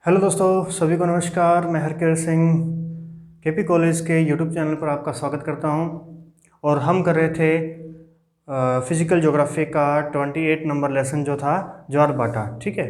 Hello दोस्तों, सभी को नमस्कार। मैं हरकिरण सिंह केपी कॉलेज के यूट्यूब चैनल पर आपका स्वागत करता हूं। और हम कर रहे थे फिजिकल ज्योग्राफी का 28 नंबर लेसन जो था ज्वार भाटा। ठीक है,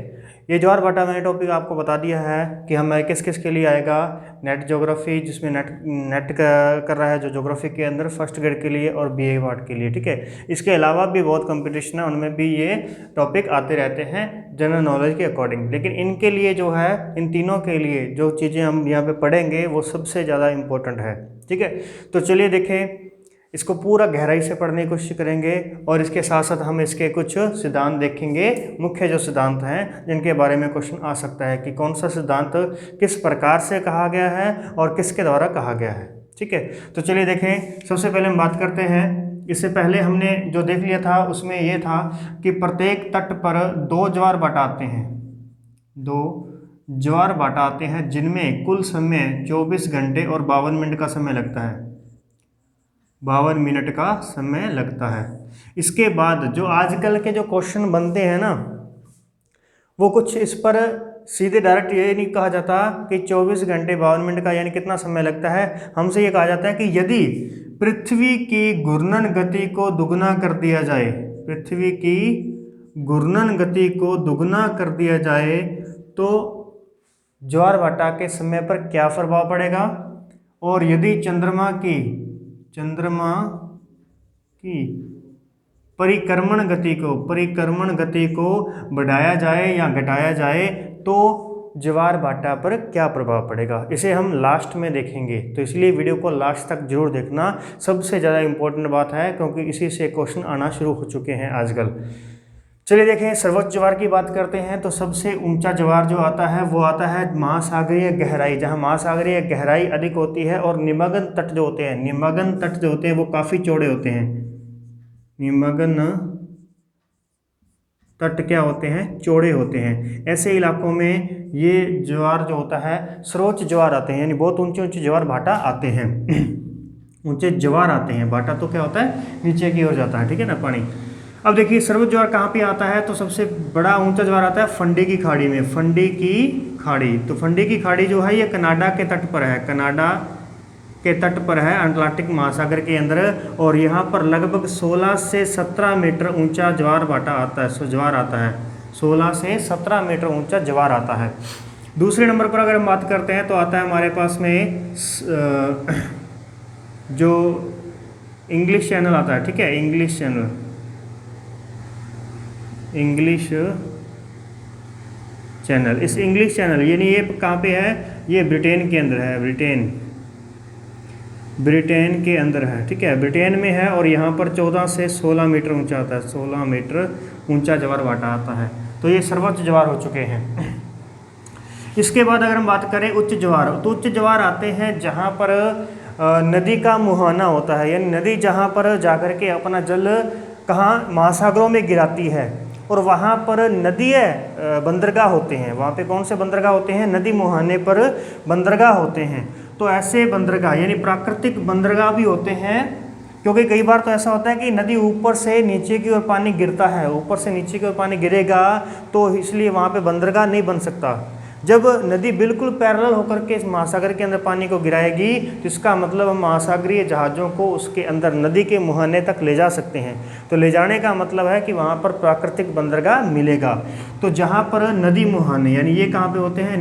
ये ज्वार भाटा मैंने टॉपिक आपको बता दिया है कि हमें किस किस के लिए आएगा। नेट ज्योग्राफी जिसमें नेट कर रहा है जो ज्योग्राफी के अंदर फर्स्ट ग्रेड के लिए और बीए पार्ट के लिए। ठीक है, इसके अलावा भी बहुत कंपटीशन है, उनमें भी ये टॉपिक आते रहते हैं जनरल नॉलेज के अकॉर्डिंग। लेकिन इनके लिए जो है, इन तीनों के लिए जो चीज़ें हम यहाँ पे पढ़ेंगे वो सबसे ज़्यादा इम्पोर्टेंट है। ठीक है, तो चलिए देखें, इसको पूरा गहराई से पढ़ने की कोशिश करेंगे और इसके साथ साथ हम इसके कुछ सिद्धांत देखेंगे, मुख्य जो सिद्धांत हैं जिनके बारे में क्वेश्चन आ सकता है कि कौन सा सिद्धांत किस प्रकार से कहा गया है और किसके द्वारा कहा गया है। ठीक है, तो चलिए देखें, सबसे पहले हम बात करते हैं। इससे पहले हमने जो देख लिया था उसमें यह था कि प्रत्येक तट पर दो ज्वार भाटा आते हैं, दो ज्वार भाटा आते हैं जिनमें कुल समय 24 घंटे और 52 मिनट का समय लगता है, 52 मिनट का समय लगता है। इसके बाद जो आजकल के जो क्वेश्चन बनते हैं ना, वो कुछ इस पर सीधे डायरेक्ट ये नहीं कहा जाता कि 24 घंटे 52 मिनट का यानी कितना समय लगता है। हमसे ये कहा जाता है कि यदि पृथ्वी की घूर्णन गति को दुगना कर दिया जाए, पृथ्वी की घूर्णन गति को दुगना कर दिया जाए तो ज्वार भाटा के समय पर क्या प्रभाव पड़ेगा। और यदि चंद्रमा की परिक्रमण गति को बढ़ाया जाए या घटाया जाए तो ज्वार भाटा पर क्या प्रभाव पड़ेगा, इसे हम लास्ट में देखेंगे। तो इसलिए वीडियो को लास्ट तक जरूर देखना, सबसे ज़्यादा इम्पोर्टेंट बात है क्योंकि इसी से क्वेश्चन आना शुरू हो चुके हैं आजकल। चलिए देखें, सर्वोच्च ज्वार की बात करते हैं तो सबसे ऊंचा ज्वार जो आता है वो आता है महासागरीय गहराई, जहां महासागरीय गहराई अधिक होती है और निमग्न तट जो होते हैं वो काफ़ी चौड़े होते हैं। निमग्न तट क्या होते हैं, चौड़े होते हैं। ऐसे इलाकों में ये ज्वार जो होता है सर्वोच्च ज्वार आते हैं, यानी बहुत ऊंचे ऊंचे ज्वार भाटा आते हैं। ऊंचे ज्वार आते हैं, भाटा तो क्या होता है नीचे की ओर जाता है, ठीक है ना, पानी। अब देखिए सर्वोच्च ज्वार कहाँ पे आता है, तो सबसे बड़ा ऊंचा ज्वार आता है फंडी की खाड़ी में, फंडी की खाड़ी। तो फंडी की खाड़ी जो है ये कनाडा के तट पर है, कनाडा के तट पर है, अटलांटिक महासागर के अंदर। और यहाँ पर लगभग 16 से 17 मीटर ऊंचा ज्वार भाटा आता है, ज्वार आता है 16 से 17 मीटर ऊंचा ज्वार आता है। दूसरे नंबर पर अगर हम बात करते हैं तो आता है हमारे पास में जो इंग्लिश चैनल आता है। ठीक है, इंग्लिश चैनल, इस इंग्लिश चैनल यानी ये कहाँ पे है, ये ब्रिटेन के अंदर है, ब्रिटेन के अंदर है। ठीक है, ब्रिटेन में है और यहाँ पर 14 से 16 मीटर ऊंचा आता है, 16 मीटर ऊंचा ज्वार भाटा आता है। तो ये सर्वोच्च ज्वार हो चुके हैं। इसके बाद अगर हम बात करें उच्च ज्वार, तो उच्च ज्वार आते हैं जहाँ पर नदी का मुहाना होता है, यानी नदी जहाँ पर जाकर के अपना जल कहाँ महासागरों में गिराती है और वहाँ पर नदीय बंदरगाह होते हैं। वहाँ पे कौन से बंदरगाह होते हैं, नदी मुहाने पर बंदरगाह होते हैं। तो ऐसे बंदरगाह यानी प्राकृतिक बंदरगाह भी होते हैं, क्योंकि कई बार तो ऐसा होता है कि नदी ऊपर से नीचे की ओर पानी गिरता है, ऊपर से नीचे की ओर पानी गिरेगा तो इसलिए वहाँ पे बंदरगाह नहीं बन सकता। जब नदी बिल्कुल पैरेलल होकर के इस महासागर के अंदर पानी को गिराएगी तो इसका मतलब हम महासागरीय जहाज़ों को उसके अंदर नदी के मुहाने तक ले जा सकते हैं। तो ले जाने का मतलब है कि वहाँ पर प्राकृतिक बंदरगाह मिलेगा। तो जहाँ पर नदी मुहाने, यानी ये कहाँ पे होते हैं,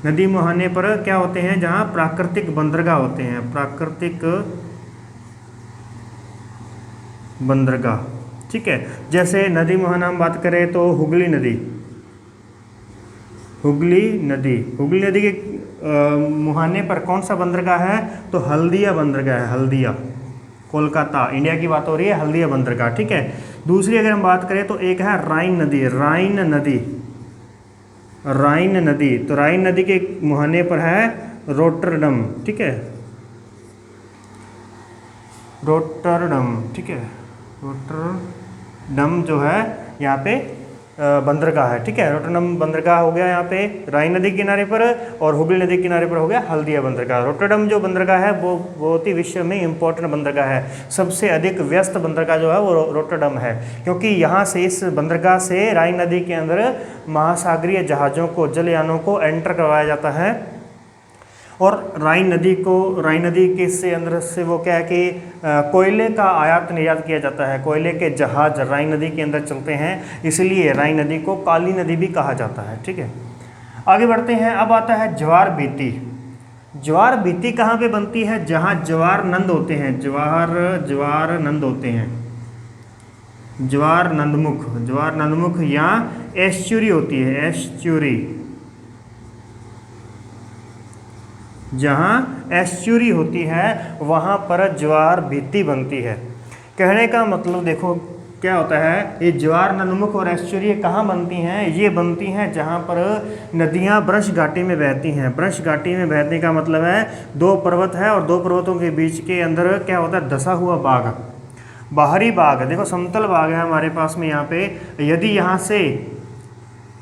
नदी मुहाने पर क्या होते हैं, जहाँ प्राकृतिक बंदरगाह होते हैं, प्राकृतिक बंदरगाह। ठीक है, जैसे नदी मुहाना हम बात करें तो हुगली नदी के मुहाने पर कौन सा बंदरगाह है, तो हल्दिया बंदरगाह है, हल्दिया, कोलकाता, इंडिया की बात हो रही है, हल्दिया बंदरगाह। ठीक है, दूसरी अगर हम बात करें तो एक है राइन नदी, तो राइन नदी के मुहाने पर है रोटरडम। ठीक है, रोटरडम जो है यहाँ पे बंदरगाह है, ठीक है। रोटरडम बंदरगाह हो गया यहाँ पे राइन नदी के किनारे पर, और हुगली नदी के किनारे पर हो गया हल्दिया बंदरगाह। रोटरडम जो बंदरगाह है वो बहुत ही विश्व में इम्पोर्टेंट बंदरगाह है। सबसे अधिक व्यस्त बंदरगाह जो है वो रोटरडम है, क्योंकि यहाँ से, इस बंदरगाह से राइन नदी के अंदर महासागरीय जहाज़ों को, जलयानों को एंटर करवाया जाता है। और राइन नदी के से अंदर से वो क्या है कि कोयले का आयात निर्यात किया जाता है। कोयले के जहाज राइन नदी के अंदर चलते हैं, इसलिए राइन नदी को काली नदी भी कहा जाता है, ठीक है। आगे बढ़ते हैं। अब आता है ज्वार बीती। ज्वार बीती कहाँ पे बनती है? जहाँ ज्वार नंद होते हैं, ज्वार नंद होते हैं, ज्वार नंदमुख या एस्चुरी होती है, एस्चुरी। जहाँ एस्चुरी होती है वहाँ पर ज्वार भीति बनती है। कहने का मतलब देखो क्या होता है, ये ज्वार नंदमुख और एस्चुरी कहाँ बनती हैं? ये बनती हैं जहाँ पर नदियाँ ब्रश घाटी में बहती हैं। ब्रश घाटी में बहने का मतलब है दो पर्वत है और दो पर्वतों के बीच के अंदर क्या होता है? धंसा हुआ बाग, बाहरी बाग। देखो समतल बाग है हमारे पास में यहाँ पे, यदि यहाँ से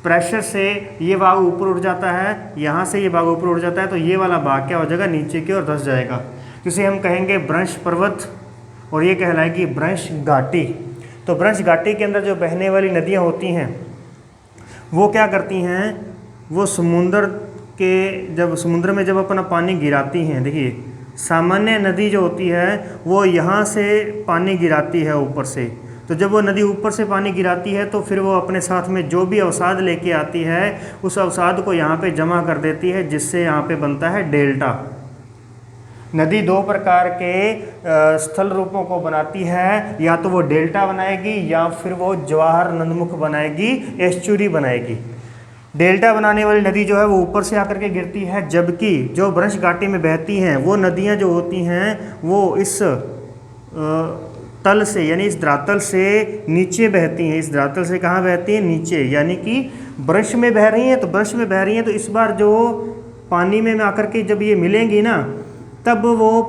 प्रेशर से ये बाग ऊपर उठ जाता है, यहाँ से ये बाग ऊपर उठ जाता है, तो ये वाला बाग क्या हो जाएगा? नीचे की ओर धंस जाएगा। जिसे हम कहेंगे ब्रश पर्वत, और ये कहलाएगी ब्रश घाटी। तो ब्रश घाटी के अंदर जो बहने वाली नदियाँ होती हैं वो क्या करती हैं? वो समुद्र में जब अपना पानी गिराती हैं, देखिए सामान्य नदी जो होती है वो यहाँ से पानी गिराती है ऊपर से। तो जब वो नदी ऊपर से पानी गिराती है तो फिर वो अपने साथ में जो भी अवसाद लेके आती है उस अवसाद को यहाँ पे जमा कर देती है, जिससे यहाँ पे बनता है डेल्टा। नदी दो प्रकार के स्थल रूपों को बनाती है, या तो वो डेल्टा बनाएगी या फिर वो ज्वार नंदमुख बनाएगी, एस्चुरी बनाएगी। डेल्टा बनाने वाली नदी जो है वो ऊपर से आकर के गिरती है, जबकि जो ब्रश घाटी में बहती हैं वो नदियाँ जो होती हैं वो इस तल से, यानी इस धरातल से नीचे बहती हैं। इस धरातल से कहाँ बहती हैं? नीचे, यानी कि ब्रश में बह रही हैं। तो ब्रश में बह रही हैं तो इस बार जो पानी में आकर के जब ये मिलेंगी ना, तब वो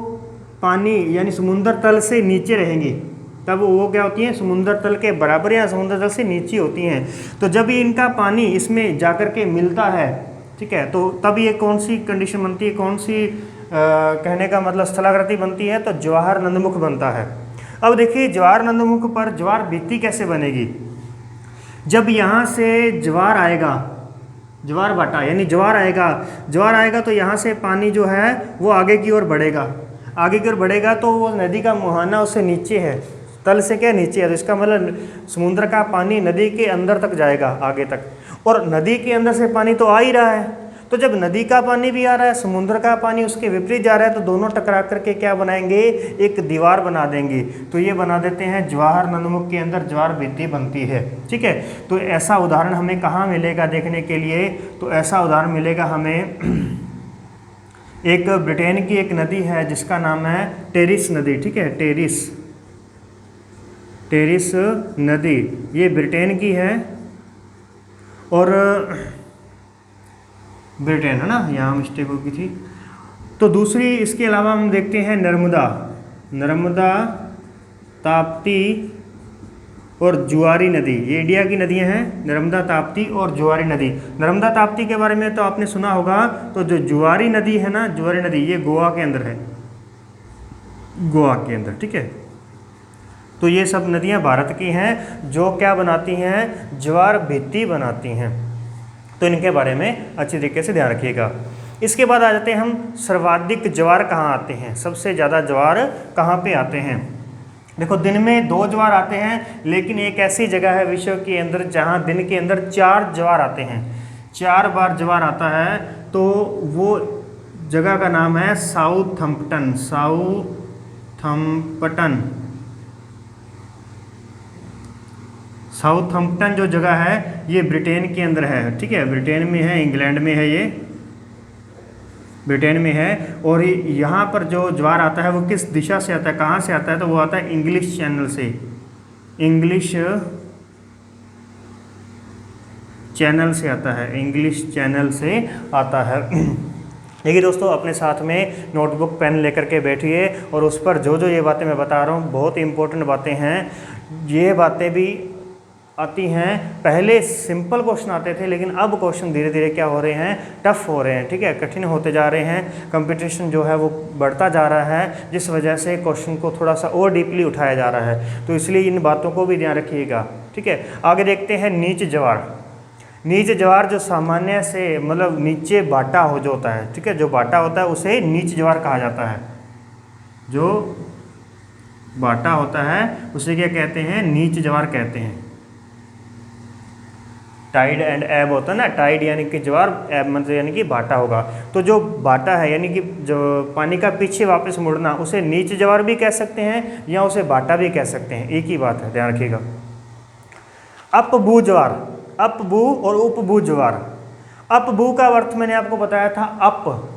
पानी यानी समुद्र तल से नीचे रहेंगी। तब वो क्या होती हैं? समुद्र तल के बराबर या समुद्र तल से नीचे होती हैं। तो जब ये इनका पानी इसमें जाकर के मिलता है, ठीक है, तो तब ये कौन सी कंडीशन बनती है? कौन सी कहने का मतलब स्थलाकृति बनती है? तो ज्वार नंदमुख बनता है। अब देखिए ज्वार नंदमुख पर ज्वार भीति कैसे बनेगी? जब यहाँ से ज्वार आएगा, ज्वार भाटा यानी ज्वार आएगा तो यहाँ से पानी जो है वो आगे की ओर बढ़ेगा। आगे की ओर बढ़ेगा तो वो नदी का मुहाना उससे नीचे है, तल से क्या नीचे है, तो इसका मतलब समुद्र का पानी नदी के अंदर तक जाएगा, आगे तक। और नदी के अंदर से पानी तो आ ही रहा है, तो जब नदी का पानी भी आ रहा है, समुद्र का पानी उसके विपरीत जा रहा है, तो दोनों टकरा करके क्या बनाएंगे? एक दीवार बना देंगे। तो ये बना देते हैं, ज्वार नंदमुख के अंदर ज्वार भीति बनती है, ठीक है। तो ऐसा उदाहरण हमें कहाँ मिलेगा देखने के लिए? तो ऐसा उदाहरण मिलेगा हमें एक ब्रिटेन की एक नदी है जिसका नाम है टेरिस नदी, ठीक है, टेरिस नदी, ये ब्रिटेन की है। और ब्रिटेन है ना, यहाँ मिस्टेक हो गई थी। तो दूसरी इसके अलावा हम देखते हैं नर्मदा, ताप्ती और जुआरी नदी। ये इंडिया की नदियाँ हैं, नर्मदा, ताप्ती और जुआरी नदी। नर्मदा ताप्ती के बारे में तो आपने सुना होगा। तो जो जुआरी नदी है ना, जुआरी नदी ये गोवा के अंदर है, गोवा के अंदर, ठीक है। तो ये सब नदियाँ भारत की हैं जो क्या बनाती हैं? ज्वार भीति बनाती हैं। तो इनके बारे में अच्छी तरीके से ध्यान रखिएगा। इसके बाद आ जाते हैं हम सर्वाधिक ज्वार कहाँ आते हैं, सबसे ज़्यादा ज्वार कहाँ पे आते हैं। देखो दिन में 2 ज्वार आते हैं, लेकिन एक ऐसी जगह है विश्व के अंदर जहाँ दिन के अंदर 4 ज्वार आते हैं, 4 बार ज्वार आता है। तो वो जगह का नाम है साउथम्पटन। साउथम्पटन जो जगह है ये ब्रिटेन के अंदर है, ठीक है, ब्रिटेन में है, इंग्लैंड में है, ये ब्रिटेन में है। और यहाँ पर जो ज्वार आता है वो किस दिशा से आता है, कहाँ से आता है? तो वो आता है इंग्लिश चैनल से, इंग्लिश चैनल से आता है, इंग्लिश चैनल से आता है। देखिए दोस्तों, अपने साथ में नोटबुक पेन लेकर के बैठिए और उस पर जो जो ये बातें मैं बता रहा हूँ बहुत इंपॉर्टेंट बातें हैं। ये बातें भी आती हैं। पहले सिंपल क्वेश्चन आते थे, लेकिन अब क्वेश्चन धीरे धीरे क्या हो रहे हैं, टफ हो रहे हैं, ठीक है, कठिन होते जा रहे हैं। कंपटीशन जो है वो बढ़ता जा रहा है, जिस वजह से क्वेश्चन को थोड़ा सा और डीपली उठाया जा रहा है। तो इसलिए इन बातों को भी ध्यान रखिएगा, ठीक है। आगे देखते हैं नीच ज्वार। नीच ज्वार जो सामान्य से मतलब नीचे बाटा हो जो होता है, ठीक है, जो बाटा होता है उसे नीच ज्वार कहा जाता है। जो बाटा होता है उसे क्या कहते हैं, नीच ज्वार कहते हैं। टाइड एंड एब होता है ना, टाइड यानी कि ज्वार, एब मतलब यानी कि बाटा होगा। तो जो बाटा है यानी कि जो पानी का पीछे वापस मुड़ना, उसे नीच ज्वार भी कह सकते हैं या उसे बाटा भी कह सकते हैं, एक ही बात है, ध्यान रखिएगा। अपभू ज्वार, अपभू और उपभू ज्वार। अपभू का अर्थ मैंने आपको बताया था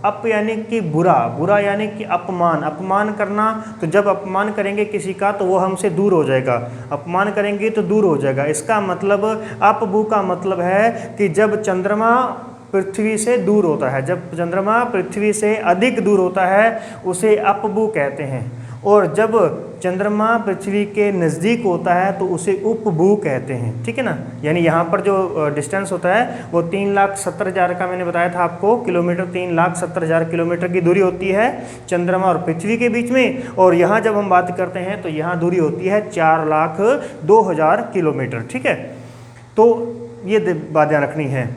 अप यानी कि बुरा, बुरा यानी कि अपमान, अपमान करना। तो जब अपमान करेंगे किसी का तो वो हमसे दूर हो जाएगा, अपमान करेंगे तो दूर हो जाएगा। इसका मतलब अपभू का मतलब है कि जब चंद्रमा पृथ्वी से दूर होता है, जब चंद्रमा पृथ्वी से अधिक दूर होता है उसे अपभू कहते हैं। और जब चंद्रमा पृथ्वी के नज़दीक होता है तो उसे उपभू कहते हैं, ठीक है ना। यानी यहाँ पर जो डिस्टेंस होता है वो 3,70,000 का मैंने बताया था आपको किलोमीटर, 3,70,000 किलोमीटर की दूरी होती है चंद्रमा और पृथ्वी के बीच में। और यहाँ जब हम बात करते हैं तो यहाँ दूरी होती है 4,02,000 किलोमीटर, ठीक है। तो ये बात ध्यान रखनी है।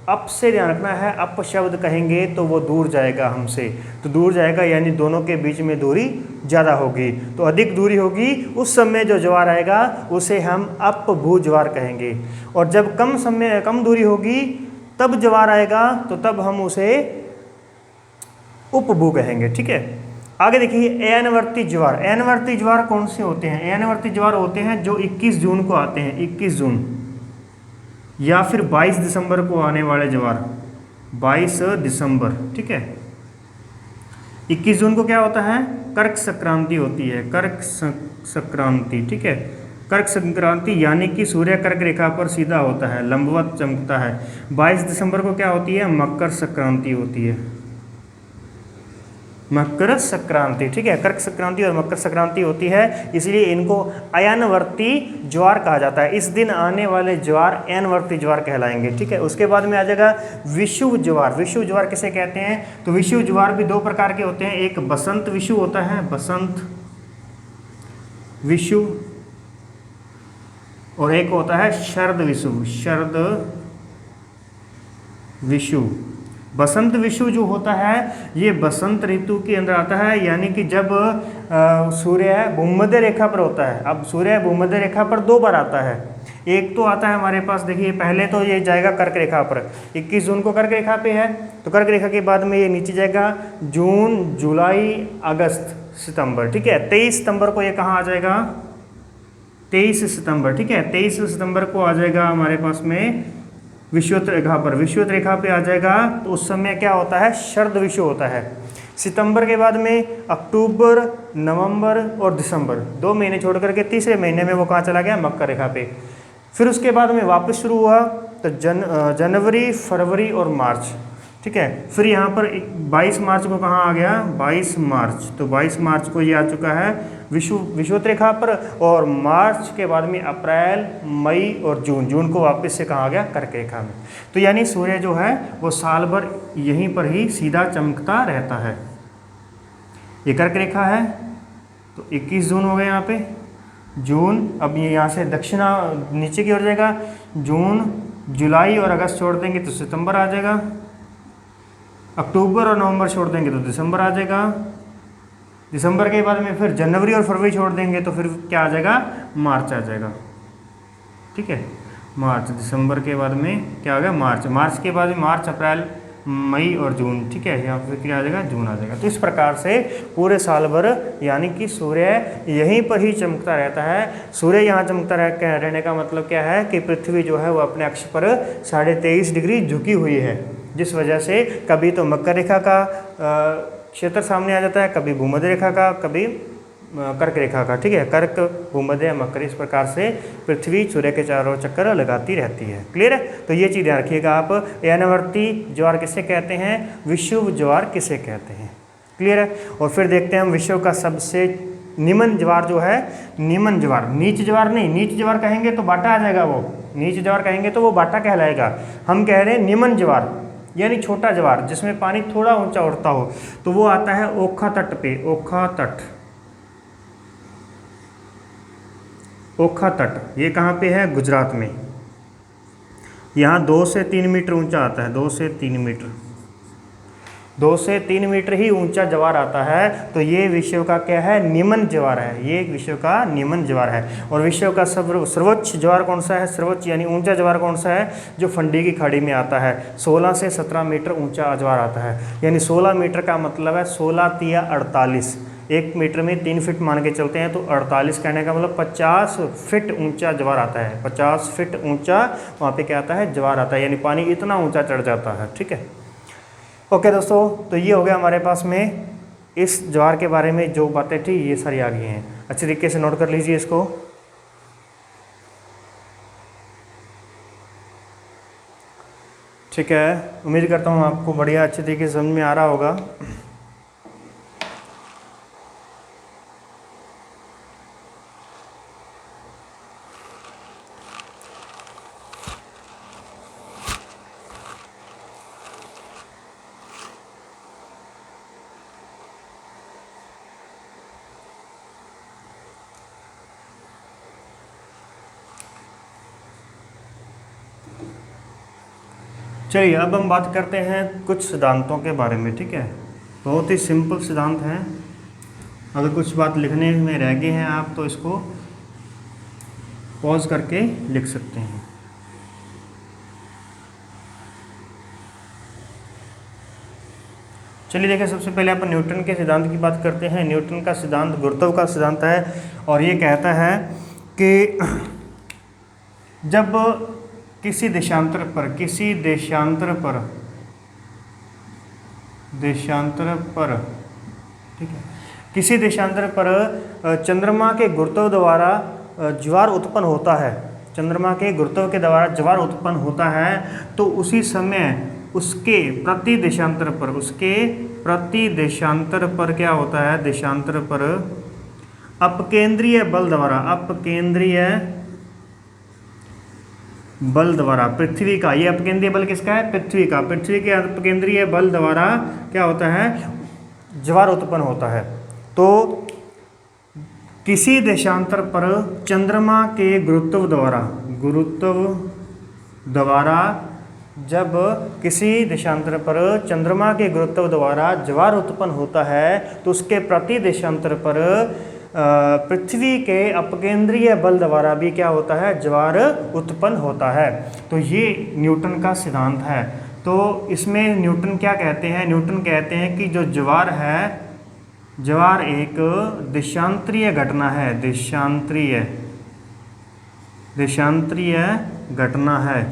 अप से ध्यान रखना है, अप शब्द कहेंगे तो वो दूर जाएगा हमसे, तो दूर जाएगा यानी दोनों के बीच में दूरी ज़्यादा होगी, तो अधिक दूरी होगी, उस समय जो ज्वार आएगा उसे हम अपभू ज्वार कहेंगे। और जब कम दूरी होगी तब ज्वार आएगा तो तब हम उसे उपभू कहेंगे, ठीक है। आगे देखिए अयनवर्ती ज्वार। अयनवर्ती ज्वार कौन से होते हैं? अयनवर्ती ज्वार होते हैं जो 21 जून को आते हैं, 21 जून या फिर 22 दिसंबर को आने वाले ज्वार, 22 दिसंबर, ठीक है। 21 जून को क्या होता है? कर्क संक्रांति होती है, कर्क संक्रांति, ठीक है। कर्क संक्रांति यानी कि सूर्य कर्क रेखा पर सीधा होता है, लंबवत चमकता है। 22 दिसंबर को क्या होती है? मकर संक्रांति होती है, मकर संक्रांति, ठीक है। कर्क संक्रांति और मकर संक्रांति होती है, इसलिए इनको अयनवर्ती ज्वार कहा जाता है। इस दिन आने वाले ज्वार अयनवर्ती ज्वार कहलाएंगे, ठीक है। उसके बाद में आ जाएगा विषुव ज्वार। विषुव ज्वार किसे कहते हैं? तो विषुव ज्वार भी दो प्रकार के होते हैं, एक बसंत विषुव होता है, बसंत विषुव, और एक होता है शरद विषुव, शरद विषुव। बसंत विषुव जो होता है ये बसंत ऋतु के अंदर आता है, यानी कि जब सूर्य भूमध्य रेखा पर होता है। अब सूर्य भूमध्य रेखा पर दो बार आता है, एक तो आता है हमारे पास, देखिए पहले तो ये जाएगा कर्क रेखा पर, 21 जून को कर्क रेखा पे है, तो कर्क रेखा के बाद में ये नीचे जाएगा जून, जुलाई, अगस्त, सितंबर, ठीक है। 23 सितंबर को ये कहाँ आ जाएगा? 23 सितंबर, ठीक है। 23 सितंबर को आ जाएगा हमारे पास में विषुवत रेखा पर, विषुवत रेखा पे आ जाएगा। तो उस समय क्या होता है? शरद विषुव होता है। सितंबर के बाद में अक्टूबर, नवंबर और दिसंबर, 2 महीने छोड़ करके तीसरे महीने में वो कहाँ चला गया? मकर रेखा पे। फिर उसके बाद में वापस शुरू हुआ तो जनवरी, फरवरी और मार्च, ठीक है। फिर यहाँ पर 22 मार्च को कहाँ आ गया? 22 मार्च, तो 22 मार्च को ये आ चुका है विषुवत रेखा पर। और मार्च के बाद में अप्रैल, मई और जून, जून को वापस से कहाँ आ गया? कर्क रेखा में। तो यानी सूर्य जो है वो साल भर यहीं पर ही सीधा चमकता रहता है। ये कर्क रेखा है, तो 21 जून हो गए यहाँ पे, जून। अब ये यहाँ से दक्षिणा नीचे की ओर जाएगा, जून, जुलाई और अगस्त छोड़ देंगे तो सितंबर आ जाएगा, अक्टूबर और नवंबर छोड़ देंगे तो दिसंबर आ जाएगा, दिसंबर के बाद में फिर जनवरी और फरवरी छोड़ देंगे तो फिर क्या आ जाएगा? मार्च आ जाएगा, ठीक है। मार्च, दिसंबर के बाद में क्या आ गया? मार्च, मार्च के बाद में मार्च, अप्रैल, मई और जून, ठीक है। यहाँ फिर क्या आ जाएगा? जून आ जाएगा। तो इस प्रकार से पूरे साल भर यानी कि सूर्य यहीं पर ही चमकता रहता है। सूर्य यहाँ चमकता रहने का मतलब क्या है कि पृथ्वी जो है वो अपने अक्ष पर 23.5 डिग्री झुकी हुई है, जिस वजह से कभी तो मकर रेखा का क्षेत्र सामने आ जाता है, कभी भूमध्य रेखा का, कभी कर्क रेखा का, ठीक है। कर्क, भूमध्य, मकर, इस प्रकार से पृथ्वी सूर्य के चारों चक्कर लगाती रहती है। क्लियर है? तो ये चीज़ ध्यान रखिएगा आप। अयनवर्ती ज्वार किसे कहते हैं? विषुव ज्वार किसे कहते हैं? क्लियर है? और फिर देखते हैं हम विश्व का सबसे निम्न ज्वार जो है, निम्न ज्वार, नीच ज्वार नहीं, नीच ज्वार कहेंगे तो बाटा आ जाएगा, वो नीच ज्वार कहेंगे तो वो बाटा कहलाएगा। हम कह रहे हैं निम्न ज्वार यानी छोटा ज्वार जिसमें पानी थोड़ा ऊंचा उठता हो, तो वो आता है ओखा तट पे, ओखा तट, ओखा तट ये कहाँ पे है? गुजरात में। यहाँ 2 से 3 मीटर ऊंचा आता है, 2 से 3 मीटर, 2 से 3 मीटर ही ऊंचा ज्वार आता है। तो ये विश्व का क्या है? निम्न ज्वार है, ये विश्व का निम्न ज्वार है। और विश्व का सर्वोच्च ज्वार कौन सा है? सर्वोच्च यानी ऊंचा ज्वार कौन सा है? जो फंडी की खाड़ी में आता है, 16 से 17 मीटर ऊंचा ज्वार आता है। यानी 16 मीटर का मतलब है 16 तिया 48, 1 मीटर में 3 फीट मान के चलते हैं, तो 48 कहने का मतलब 50 फीट ऊंचा ज्वार आता है, 50 फीट ऊंचा वहाँ पे क्या आता है? ज्वार आता है, यानी पानी इतना ऊंचा चढ़ जाता है। ठीक है, ओके दोस्तों, तो ये हो गया हमारे पास में इस ज्वार के बारे में जो बातें थी ये सारी आ गई हैं। अच्छे तरीके से नोट कर लीजिए इसको। ठीक है, उम्मीद करता हूँ आपको बढ़िया अच्छे तरीके से समझ में आ रहा होगा। चलिए अब हम बात करते हैं कुछ सिद्धांतों के बारे में। ठीक है, बहुत ही सिंपल सिद्धांत हैं। अगर कुछ बात लिखने में रह गए हैं आप तो इसको पॉज करके लिख सकते हैं। चलिए देखिए, सबसे पहले अपन न्यूटन के सिद्धांत की बात करते हैं। न्यूटन का सिद्धांत गुरुत्व का सिद्धांत है और ये कहता है कि जब किसी देशांतर पर ठीक है, किसी देशांतर पर चंद्रमा के गुरुत्व द्वारा ज्वार उत्पन्न होता है, चंद्रमा के गुरुत्व के द्वारा ज्वार उत्पन्न होता है, तो उसी समय उसके प्रति देशांतर पर क्या होता है? देशांतर पर अपकेंद्रीय बल द्वारा पृथ्वी का, ये अपकेंद्रीय बल किसका है? पृथ्वी का, पृथ्वी के अपकेंद्रीय बल द्वारा क्या होता है? ज्वार उत्पन्न होता है। तो किसी देशांतर पर चंद्रमा के गुरुत्व द्वारा जब किसी देशांतर पर चंद्रमा के गुरुत्व द्वारा ज्वार उत्पन्न होता है, तो उसके प्रति देशांतर पर पृथ्वी के अपकेंद्रीय बल द्वारा भी क्या होता है? ज्वार उत्पन्न होता है। तो ये न्यूटन का सिद्धांत है। तो इसमें न्यूटन क्या कहते हैं? न्यूटन कहते हैं कि जो ज्वार है, ज्वार एक देशांतरीय घटना है, देशांतरीय घटना है।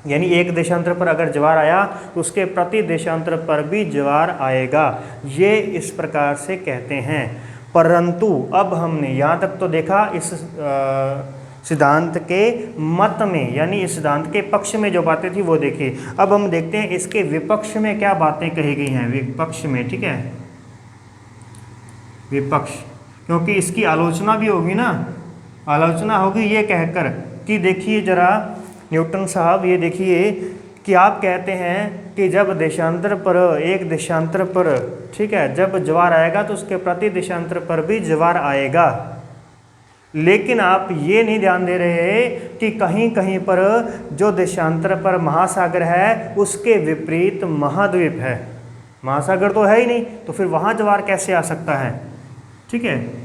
यानी एक देशांतर पर अगर ज्वार आया तो उसके प्रति देशांतर पर भी ज्वार आएगा, ये इस प्रकार से कहते हैं। परंतु अब हमने यहाँ तक तो देखा इस सिद्धांत के मत में, यानी इस सिद्धांत के पक्ष में जो बातें थी वो देखी। अब हम देखते हैं इसके विपक्ष में क्या बातें कही गई हैं, विपक्ष में। ठीक है, विपक्ष, क्योंकि इसकी आलोचना भी होगी ना, आलोचना होगी ये कहकर कि देखिए जरा न्यूटन साहब, ये देखिए कि आप कहते हैं कि जब देशांतर पर, एक देशांतर पर, ठीक है, जब ज्वार आएगा तो उसके प्रति देशांतर पर भी ज्वार आएगा, लेकिन आप ये नहीं ध्यान दे रहे कि कहीं कहीं पर जो देशांतर पर महासागर है उसके विपरीत महाद्वीप है। महासागर तो है ही नहीं, तो फिर वहाँ ज्वार कैसे आ सकता है? ठीक है,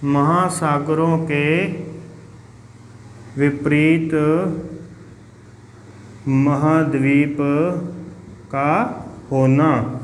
महासागरों के विपरीत महाद्वीप का होना,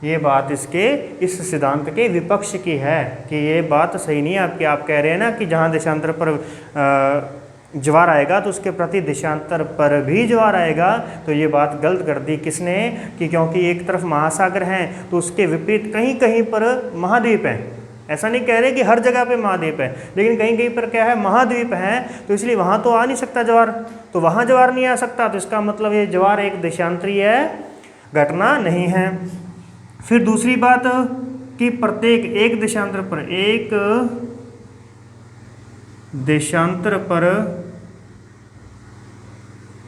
ये बात इसके इस सिद्धांत के विपक्ष की है कि ये बात सही नहीं है आपकी। आप कह रहे हैं ना कि जहाँ देशांतर पर ज्वार आएगा तो उसके प्रति देशांतर पर भी ज्वार आएगा, तो ये बात गलत कर दी किसने? कि क्योंकि एक तरफ महासागर हैं तो उसके विपरीत कहीं कहीं पर महाद्वीप हैं। ऐसा नहीं कह रहे कि हर जगह पे महाद्वीप है, लेकिन कहीं कहीं पर क्या है? महाद्वीप हैं, तो इसलिए वहाँ तो आ नहीं सकता ज्वार, तो वहाँ ज्वार नहीं आ सकता, तो इसका मतलब ये ज्वार एक देशांतरीय घटना नहीं है। फिर दूसरी बात कि प्रत्येक एक देशांतर पर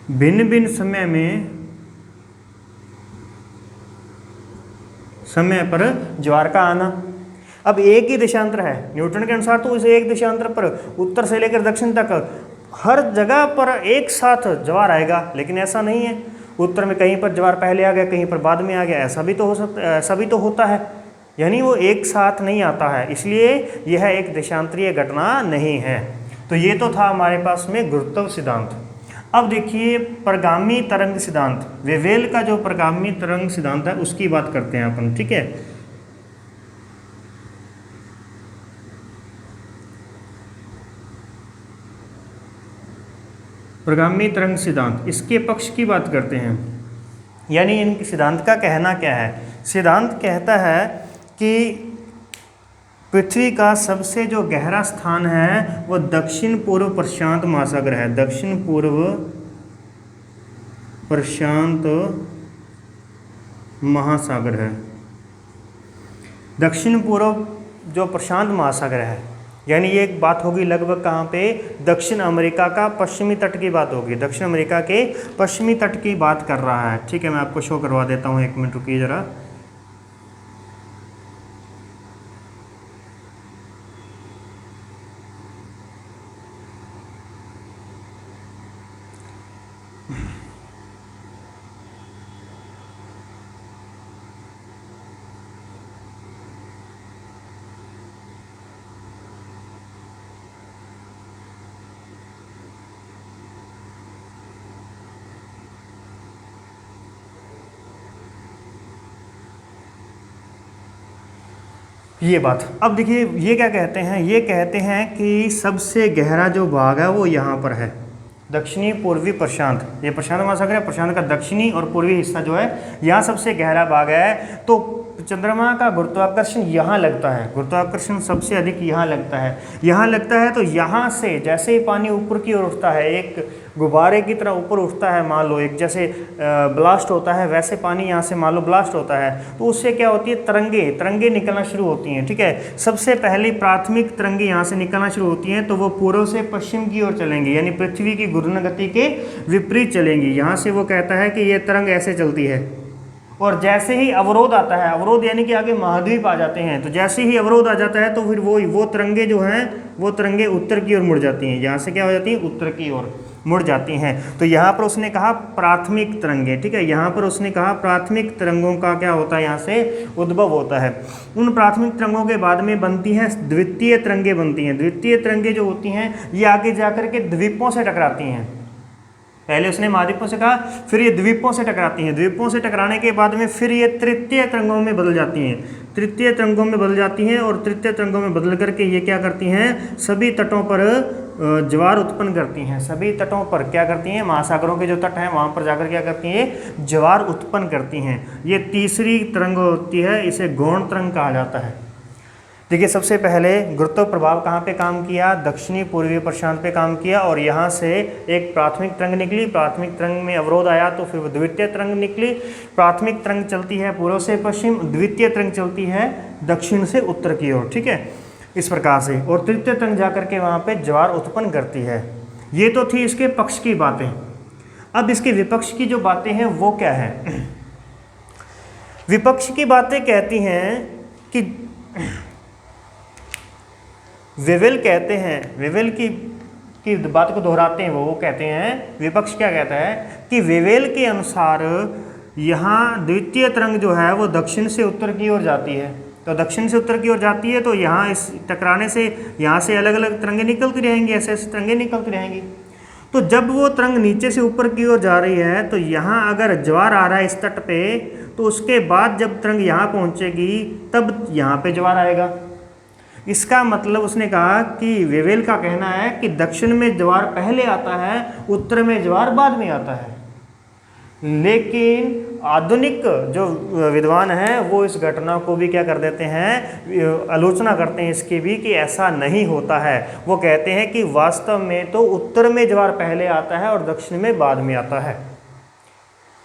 भिन्न भिन्न समय पर ज्वार का आना। अब एक ही देशांतर है, न्यूटन के अनुसार तो इस एक देशांतर पर उत्तर से लेकर दक्षिण तक हर जगह पर एक साथ ज्वार आएगा, लेकिन ऐसा नहीं है। उत्तर में कहीं पर ज्वार पहले आ गया, कहीं पर बाद में आ गया, ऐसा भी तो हो सकता, ऐसा भी तो होता है, यानी वो एक साथ नहीं आता है, इसलिए यह एक देशांतरीय घटना नहीं है। तो ये तो था हमारे पास में गुरुत्व सिद्धांत। अब देखिए प्रगामी तरंग सिद्धांत, वेवेल का जो प्रगामी तरंग सिद्धांत है उसकी बात करते हैं अपन, ठीक है। प्रगामी तरंग सिद्धांत, इसके पक्ष की बात करते हैं, यानी इनके सिद्धांत का कहना क्या है। सिद्धांत कहता है कि पृथ्वी का सबसे जो गहरा स्थान है वो दक्षिण पूर्व प्रशांत महासागर है। दक्षिण पूर्व प्रशांत महासागर है। दक्षिण पूर्व जो प्रशांत महासागर है, यानी ये एक बात होगी लगभग कहाँ पे, दक्षिण अमेरिका का पश्चिमी तट की बात होगी। दक्षिण अमेरिका के पश्चिमी तट की बात कर रहा है, ठीक है। मैं आपको शो करवा देता हूँ, एक मिनट रुकिए ज़रा। ये बात, अब देखिए ये क्या कहते हैं, ये कहते हैं कि सबसे गहरा जो भाग है वो यहाँ पर है, दक्षिणी पूर्वी प्रशांत। ये प्रशांत महासागर है, प्रशांत का दक्षिणी और पूर्वी हिस्सा जो है यहाँ सबसे गहरा भाग है। तो चंद्रमा का गुरुत्वाकर्षण यहाँ लगता है, गुरुत्वाकर्षण सबसे अधिक यहाँ लगता है। यहाँ लगता है तो यहाँ से जैसे ही पानी ऊपर की ओर उठता है, एक गुब्बारे की तरह ऊपर उठता है, मान लो एक जैसे ब्लास्ट होता है वैसे पानी यहाँ से मान लो ब्लास्ट होता है, तो उससे क्या होती है, तरंगे निकलना शुरू होती हैं, ठीक है। सबसे पहली प्राथमिक तरंगे यहाँ से निकलना शुरू होती हैं, तो वो पूर्व से पश्चिम की ओर चलेंगी, यानी पृथ्वी की घूर्णन गति के विपरीत चलेंगी। यहाँ से वो कहता है कि ये तरंग ऐसे चलती है, और जैसे ही अवरोध आता है, अवरोध यानी कि आगे महाद्वीप आ जाते हैं, तो जैसे ही अवरोध आ जाता है तो फिर वो तरंगे जो हैं वो तरंगे उत्तर की ओर मुड़ जाती हैं। यहाँ से क्या हो जाती हैं, उत्तर की ओर मुड़ जाती हैं। तो यहाँ पर उसने कहा प्राथमिक तरंगे, ठीक है। यहाँ पर उसने कहा प्राथमिक तरंगों का क्या होता है, यहाँ से उद्भव होता है। उन प्राथमिक तरंगों के बाद में बनती हैं द्वितीय तरंगे बनती हैं। द्वितीय तरंगे जो होती हैं ये आगे जाकर के द्वीपों से टकराती हैं। पहले उसने महाद्वीपों से कहा, फिर ये द्वीपों से टकराती हैं। द्वीपों से टकराने के बाद में फिर ये तृतीय तरंगों में बदल जाती हैं, तृतीय तरंगों में बदल जाती हैं, और तृतीय तरंगों में बदल करके ये क्या करती हैं, सभी तटों पर ज्वार उत्पन्न करती हैं। सभी तटों पर क्या करती हैं, महासागरों के जो तट हैं वहाँ पर जाकर क्या करती हैं, ज्वार उत्पन्न करती हैं। ये तीसरी तरंग होती है, इसे गौण तरंग कहा जाता है। देखिए सबसे पहले गुरुत्व प्रभाव कहाँ पे काम किया, दक्षिणी पूर्वी प्रशांत पे काम किया, और यहाँ से एक प्राथमिक तरंग निकली, प्राथमिक तरंग में अवरोध आया तो फिर द्वितीय तरंग निकली। प्राथमिक तरंग चलती है पूर्व से पश्चिम, द्वितीय तरंग चलती है दक्षिण से उत्तर की ओर, ठीक है, इस प्रकार से, और तृतीय तरंग जाकर के वहाँ पे ज्वार उत्पन्न करती है। ये तो थी इसके पक्ष की बातें। अब इसके विपक्ष की जो बातें हैं वो क्या है। विपक्ष की बातें कहती हैं कि वेवेल कहते हैं, वेवेल की बात को दोहराते हैं, वो कहते हैं, विपक्ष क्या कहता है कि वेवेल के अनुसार यहाँ द्वितीय तरंग जो है वो दक्षिण से उत्तर की ओर जाती है। तो दक्षिण से उत्तर की ओर जाती है तो यहाँ इस टकराने से यहाँ से अलग अलग तरंगें निकलती रहेंगी, ऐसे ऐसे तरंगें निकलती रहेंगी। तो जब वो तरंग नीचे से ऊपर की ओर जा रही है तो यहाँ अगर ज्वार आ रहा है इस तट पे, तो उसके बाद जब तरंग यहाँ पहुँचेगी तब यहाँ पे ज्वार आएगा। इसका मतलब उसने कहा कि वेवेल का कहना है कि दक्षिण में ज्वार पहले आता है, उत्तर में ज्वार बाद में आता है। लेकिन आधुनिक जो विद्वान हैं वो इस घटना को भी क्या कर देते हैं, आलोचना करते हैं इसकी भी, कि ऐसा नहीं होता है। वो कहते हैं कि वास्तव में तो उत्तर में ज्वार पहले आता है और दक्षिण में बाद में आता है।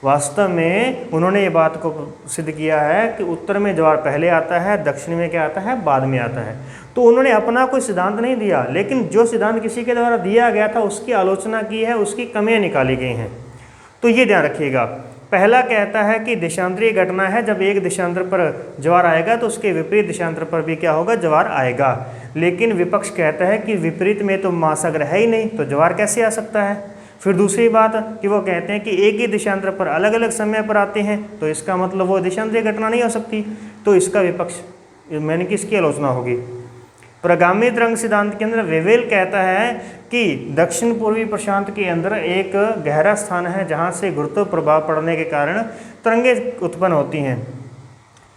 वास्तव में उन्होंने ये बात को सिद्ध किया है कि उत्तर में ज्वार पहले आता है, दक्षिण में क्या आता है, बाद में आता है। तो उन्होंने अपना कोई सिद्धांत नहीं दिया, लेकिन जो सिद्धांत किसी के द्वारा दिया गया था उसकी आलोचना की है, उसकी कमियां निकाली गई हैं। तो ये ध्यान रखिएगा। पहला कहता है कि देशांतरीय घटना है, जब एक देशांतर पर ज्वार आएगा तो उसके विपरीत देशांतर पर भी क्या होगा, ज्वार आएगा। लेकिन विपक्ष कहता है कि विपरीत में तो महासागर है ही नहीं, तो ज्वार कैसे आ सकता है। फिर दूसरी बात कि वो कहते हैं कि एक ही देशांतर पर अलग अलग समय पर आते हैं, तो इसका मतलब वो देशांतरीय घटना नहीं हो सकती। तो इसका विपक्ष मैंने किसकी आलोचना होगी, प्रगामी तरंग सिद्धांत के अंदर वेवेल कहता है कि दक्षिण पूर्वी प्रशांत के अंदर एक गहरा स्थान है जहाँ से गुरुत्व प्रभाव पड़ने के कारण तरंगे उत्पन्न होती हैं।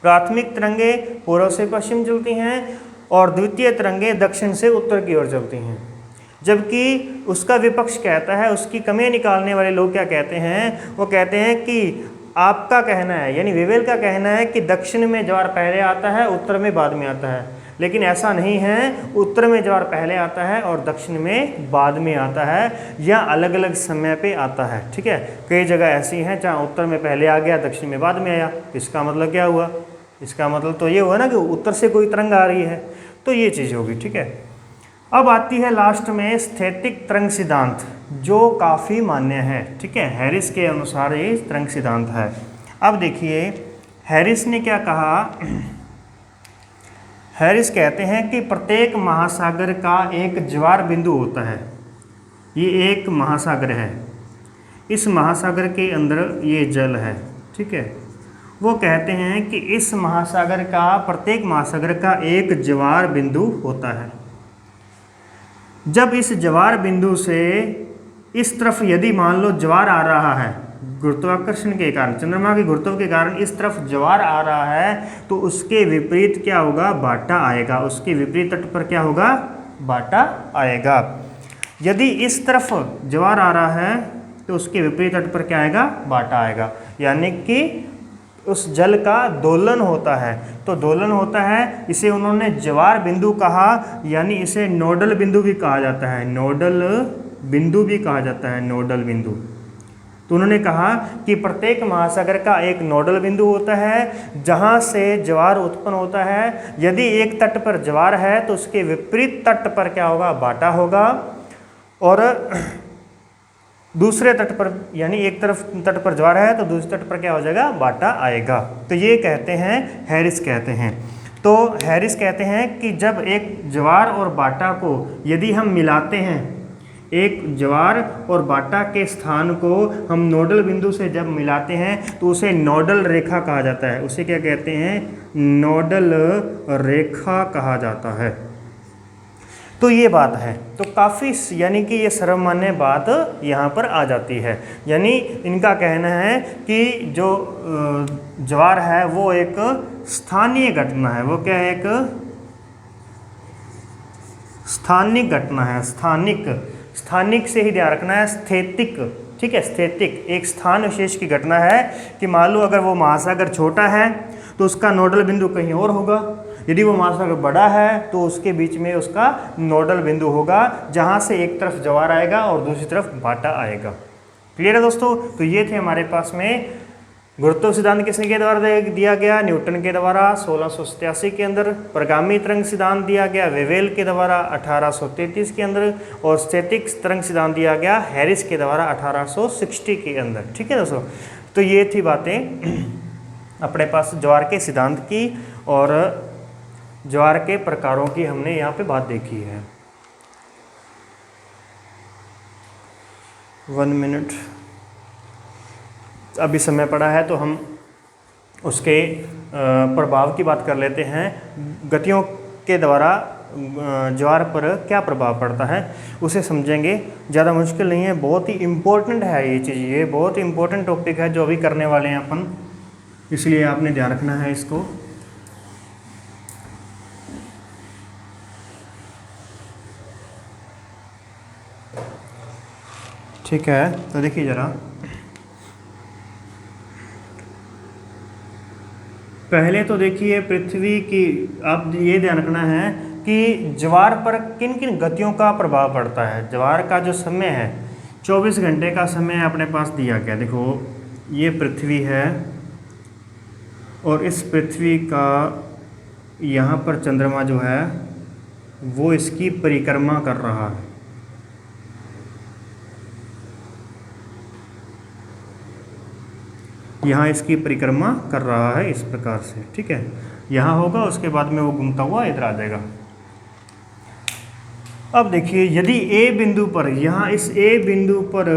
प्राथमिक तरंगे पूर्व से पश्चिम चलती हैं और द्वितीय तरंगे दक्षिण से उत्तर की ओर चलती हैं। जबकि उसका विपक्ष कहता है, उसकी कमियां निकालने वाले लोग क्या कहते हैं, वो कहते हैं कि आपका कहना है, यानी वेवेल का कहना है कि दक्षिण में ज्वार पहले आता है, उत्तर में बाद में आता है। लेकिन ऐसा नहीं है, उत्तर में ज्वार पहले आता है और दक्षिण में बाद में आता है, या अलग अलग समय पे आता है। ठीक है, कई जगह ऐसी हैं जहाँ उत्तर में पहले आ गया, दक्षिण में बाद में आया। इसका मतलब क्या हुआ, इसका मतलब तो ये हुआ ना कि उत्तर से कोई तरंग आ रही है, तो ये चीज़ होगी। ठीक है, अब आती है लास्ट में स्थैतिक तरंग सिद्धांत, जो काफ़ी मान्य है। ठीक है, हैरिस के अनुसार ये तरंग सिद्धांत है। अब देखिए हैरिस ने क्या कहा। हैरिस कहते हैं कि प्रत्येक महासागर का एक ज्वार बिंदु होता है। ये एक महासागर है, इस महासागर के अंदर ये जल है। ठीक है, वो कहते हैं कि इस महासागर का, प्रत्येक महासागर का एक ज्वार बिंदु होता है। जब इस ज्वार बिंदु से इस तरफ यदि मान लो ज्वार आ रहा है, गुरुत्वाकर्षण के कारण, चंद्रमा के गुरुत्व के कारण इस तरफ ज्वार आ रहा है, तो उसके विपरीत क्या होगा, बाटा आएगा। उसके विपरीत तट पर क्या होगा, बाटा आएगा। यदि इस तरफ ज्वार आ रहा है तो उसके विपरीत तट पर क्या आएगा, बाटा आएगा। यानी कि उस जल का दोलन होता है। तो दोलन होता है, इसे उन्होंने ज्वार बिंदु कहा, यानी इसे नोडल बिंदु भी कहा जाता है। नोडल बिंदु भी कहा जाता है, नोडल बिंदु। तो उन्होंने कहा कि प्रत्येक महासागर का एक नोडल बिंदु होता है जहाँ से ज्वार उत्पन्न होता है। यदि एक तट पर ज्वार है तो उसके विपरीत तट पर क्या होगा, बाटा होगा, और दूसरे तट पर, यानी एक तरफ तट पर ज्वार है तो दूसरे तट पर क्या हो जाएगा, बाटा आएगा। तो ये कहते हैं, हैरिस कहते हैं। तो हैरिस कहते हैं कि जब एक ज्वार और बाटा को यदि हम मिलाते हैं, एक ज्वार और बाटा के स्थान को हम नोडल बिंदु से जब मिलाते हैं तो उसे नोडल रेखा कहा जाता है। उसे क्या कहते हैं, नोडल रेखा कहा जाता है। तो ये बात है, तो काफ़ी, यानी कि ये सर्वमान्य बात यहाँ पर आ जाती है। यानी इनका कहना है कि जो ज्वार है वो एक स्थानीय घटना है। वो क्या है, एक स्थानिक घटना है। स्थानिक से ही ध्यान रखना है, स्थैतिक। ठीक है, स्थैतिक एक स्थान विशेष की घटना है कि मान लो अगर वो महासागर छोटा है तो उसका नोडल बिंदु कहीं और होगा, यदि वो महासागर बड़ा है तो उसके बीच में उसका नोडल बिंदु होगा जहाँ से एक तरफ ज्वार आएगा और दूसरी तरफ बाटा आएगा। क्लियर है दोस्तों। तो ये थे हमारे पास में गुरुत्व सिद्धांत किसके द्वारा दिया गया, न्यूटन के द्वारा 1687 के अंदर। प्रगामी तरंग सिद्धांत दिया गया वेवेल के द्वारा 1833 के अंदर, और स्थैतिक तरंग सिद्धांत दिया गया हैरिस के द्वारा 1860 के अंदर। ठीक है दोस्तों, तो ये थी बातें अपने पास ज्वार के सिद्धांत की और ज्वार के प्रकारों की हमने यहाँ पे बात देखी है। 1 मिनट अभी समय पड़ा है तो हम उसके प्रभाव की बात कर लेते हैं। गतियों के द्वारा ज्वार पर क्या प्रभाव पड़ता है उसे समझेंगे। ज़्यादा मुश्किल नहीं है, बहुत ही इम्पोर्टेंट है ये चीज़। ये बहुत ही इम्पोर्टेंट टॉपिक है जो अभी करने वाले हैं अपन, इसलिए आपने ध्यान रखना है इसको। ठीक है, तो देखिए ज़रा, पहले तो देखिए पृथ्वी की, आप ये ध्यान रखना है कि ज्वार पर किन किन गतियों का प्रभाव पड़ता है। ज्वार का जो समय है 24 घंटे का समय अपने पास दिया गया। देखो ये पृथ्वी है और इस पृथ्वी का यहाँ पर चंद्रमा जो है वो इसकी परिक्रमा कर रहा है। यहाँ इसकी परिक्रमा कर रहा है इस प्रकार से, ठीक है। यहाँ होगा, उसके बाद में वो घूमता हुआ इधर आ जाएगा। अब देखिए, यदि ए बिंदु पर, यहाँ इस ए बिंदु पर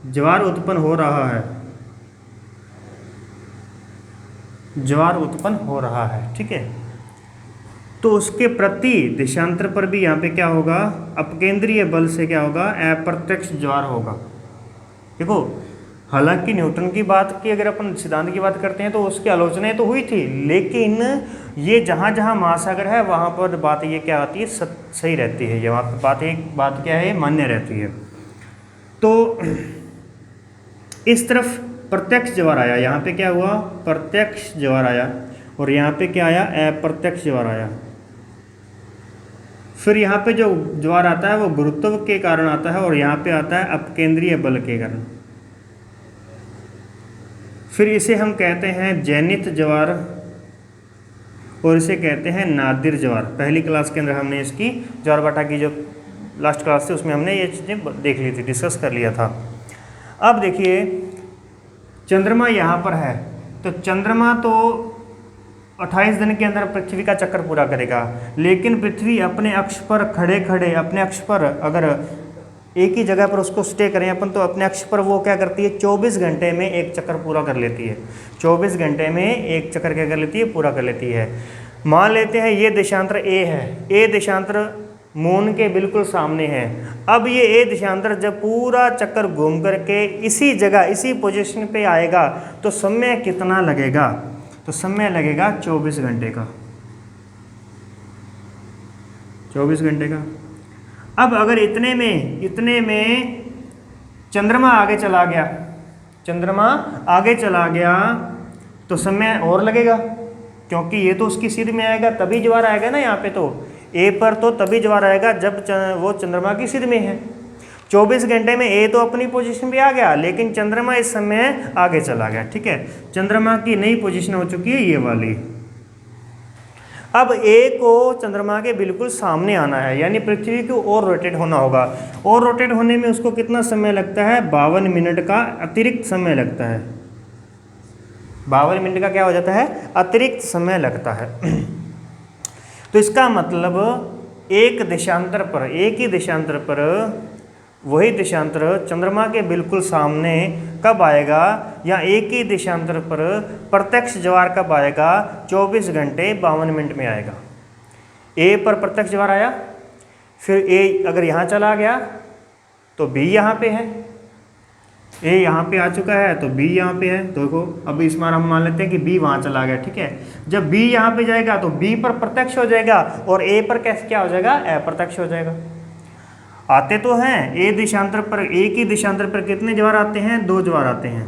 ज्वार उत्पन्न हो रहा है, ज्वार उत्पन्न हो रहा है, ठीक है, तो उसके प्रति देशांतर पर भी यहाँ पे क्या होगा, अपकेंद्रीय बल से क्या होगा, अप्रत्यक्ष ज्वार होगा। देखो, हालांकि न्यूटन की बात की अगर अपन सिद्धांत की बात करते हैं तो उसकी आलोचनाएं तो हुई थी, लेकिन ये जहाँ जहाँ महासागर है वहाँ पर बात ये क्या आती है, सही रहती है। यहाँ पर बात क्या है, मान्य रहती है। तो इस तरफ प्रत्यक्ष ज्वार आया, यहाँ पे क्या हुआ, प्रत्यक्ष ज्वार आया, और यहाँ पे क्या आया, अप्रत्यक्ष ज्वार आया। फिर यहाँ पे जो ज्वार आता है वो गुरुत्व के कारण आता है, और यहाँ पे आता है अपकेंद्रीय बल के कारण। फिर इसे हम कहते हैं जैनित ज्वार, और इसे कहते हैं नादिर ज्वार। पहली क्लास के अंदर हमने इसकी ज्वारभाटा की जो लास्ट क्लास थी उसमें हमने ये चीज़ें देख ली थी, डिस्कस कर लिया था। अब देखिए, चंद्रमा यहाँ पर है, तो चंद्रमा तो 28 दिन के अंदर पृथ्वी का चक्कर पूरा करेगा, लेकिन पृथ्वी अपने अक्ष पर खड़े खड़े, अपने अक्ष पर अगर एक ही जगह पर उसको स्टे करें अपन, तो अपने अक्ष पर वो क्या करती है, 24 घंटे में एक चक्कर पूरा कर लेती है। 24 घंटे में एक चक्कर क्या कर लेती है, पूरा कर लेती है। मान लेते हैं ये देशांतर ए है, ए देशांतर मून के बिल्कुल सामने है। अब ये ए देशांतर जब पूरा चक्कर घूम करके इसी जगह, इसी पोजीशन पे आएगा, तो समय कितना लगेगा, तो समय लगेगा 24 घंटे का, 24 घंटे का। अब अगर इतने में चंद्रमा आगे चला गया, चंद्रमा आगे चला गया तो समय और लगेगा, क्योंकि ये तो उसकी सिर में आएगा तभी ज्वार आएगा ना। यहाँ पे तो ए पर तो तभी ज्वार आएगा जब वो चंद्रमा की सिर में है। 24 घंटे में ए तो अपनी पोजीशन पे आ गया, लेकिन चंद्रमा इस समय आगे चला गया, ठीक है। चंद्रमा की नई पोजीशन हो चुकी है ये वाली। अब ए को चंद्रमा के बिल्कुल सामने आना है, यानी पृथ्वी को और रोटेट होना होगा, और रोटेट होने में उसको कितना समय लगता है, 52 मिनट का अतिरिक्त समय लगता है। 52 मिनट का क्या हो जाता है, अतिरिक्त समय लगता है। तो इसका मतलब एक देशांतर पर, एक ही देशांतर पर वही देशांतर चंद्रमा के बिल्कुल सामने कब आएगा, या एक ही देशांतर पर प्रत्यक्ष ज्वार कब आएगा, 24 घंटे 52 मिनट में आएगा। ए पर प्रत्यक्ष ज्वार आया, फिर ए अगर यहाँ चला गया तो बी यहाँ पे है, ए यहाँ पे आ चुका है तो बी यहाँ पे है। तो देखो, अब इस बार हम मान लेते हैं कि बी वहाँ चला गया, ठीक है। जब बी यहाँ पे जाएगा तो बी पर प्रत्यक्ष हो जाएगा, और ए पर कैसे क्या हो जाएगा, अप्रत्यक्ष हो जाएगा। आते तो हैं ए देशांतर पर, एक ही देशांतर पर कितने ज्वार आते हैं, 2 ज्वार आते हैं,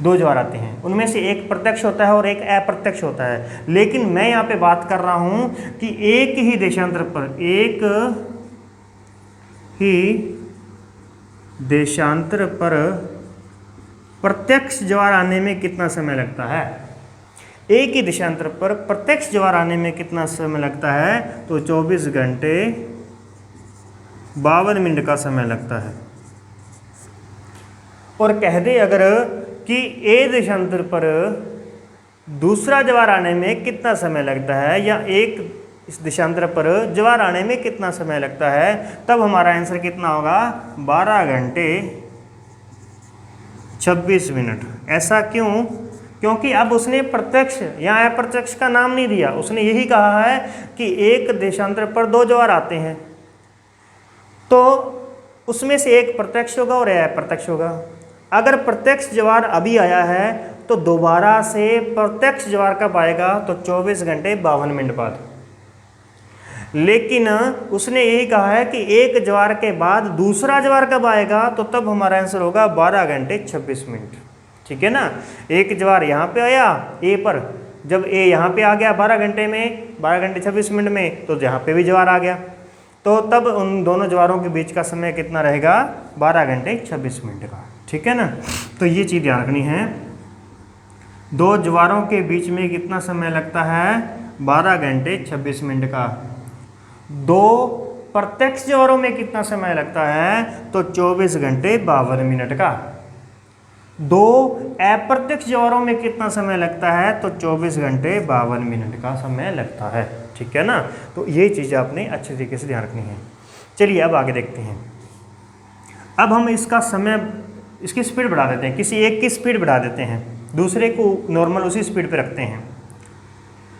2 ज्वार आते हैं। उनमें से एक प्रत्यक्ष होता है और एक अप्रत्यक्ष होता है। लेकिन मैं यहाँ पे बात कर रहा हूँ कि एक ही देशांतर पर, एक ही देशांतर पर प्रत्यक्ष ज्वार आने में कितना समय लगता है, एक ही देशांतर पर प्रत्यक्ष ज्वार आने में कितना समय लगता है, तो 24 घंटे 52 मिनट का समय लगता है। और कह दे अगर कि ए देशांतर पर दूसरा ज्वार आने में कितना समय लगता है, या एक इस देशांतर पर ज्वार आने में कितना समय लगता है, तब हमारा आंसर कितना होगा, 12 घंटे 26 मिनट। ऐसा क्यों, क्योंकि अब उसने प्रत्यक्ष या अप्रत्यक्ष का नाम नहीं दिया, उसने यही कहा है कि एक देशांतर पर 2 ज्वार आते हैं, तो उसमें से एक प्रत्यक्ष होगा और अप्रत्यक्ष होगा। अगर प्रत्यक्ष ज्वार अभी आया है तो दोबारा से प्रत्यक्ष ज्वार कब आएगा, तो 24 घंटे 52 मिनट बाद। लेकिन उसने यही कहा है कि एक ज्वार के बाद दूसरा ज्वार कब आएगा, तो तब हमारा आंसर होगा 12 घंटे 26 मिनट, ठीक है ना। एक ज्वार यहाँ पे आया ए पर, जब ए यहाँ पे आ गया 12 घंटे में, 12 घंटे 26 मिनट में, तो यहाँ पे भी ज्वार आ गया, तो तब उन दोनों ज्वारों के बीच का समय कितना रहेगा, 12 घंटे 26 मिनट का। ठीक है ना। तो ये चीज़ ध्यान रखनी है। दो ज्वारों के बीच में कितना समय लगता है? 12 घंटे 26 मिनट का। दो प्रत्यक्ष ज्वारों में कितना समय लगता है? तो 24 घंटे 52 मिनट का। दो अप्रत्यक्ष ज्वारों में कितना समय लगता है? तो 24 घंटे 52 मिनट का समय लगता है। ठीक है ना। तो ये चीज़ आपने अच्छे तरीके से ध्यान रखनी है। चलिए अब आगे देखते हैं। अब हम इसका समय, इसकी स्पीड बढ़ा देते हैं। किसी एक की स्पीड बढ़ा देते हैं, दूसरे को नॉर्मल उसी स्पीड पे रखते हैं।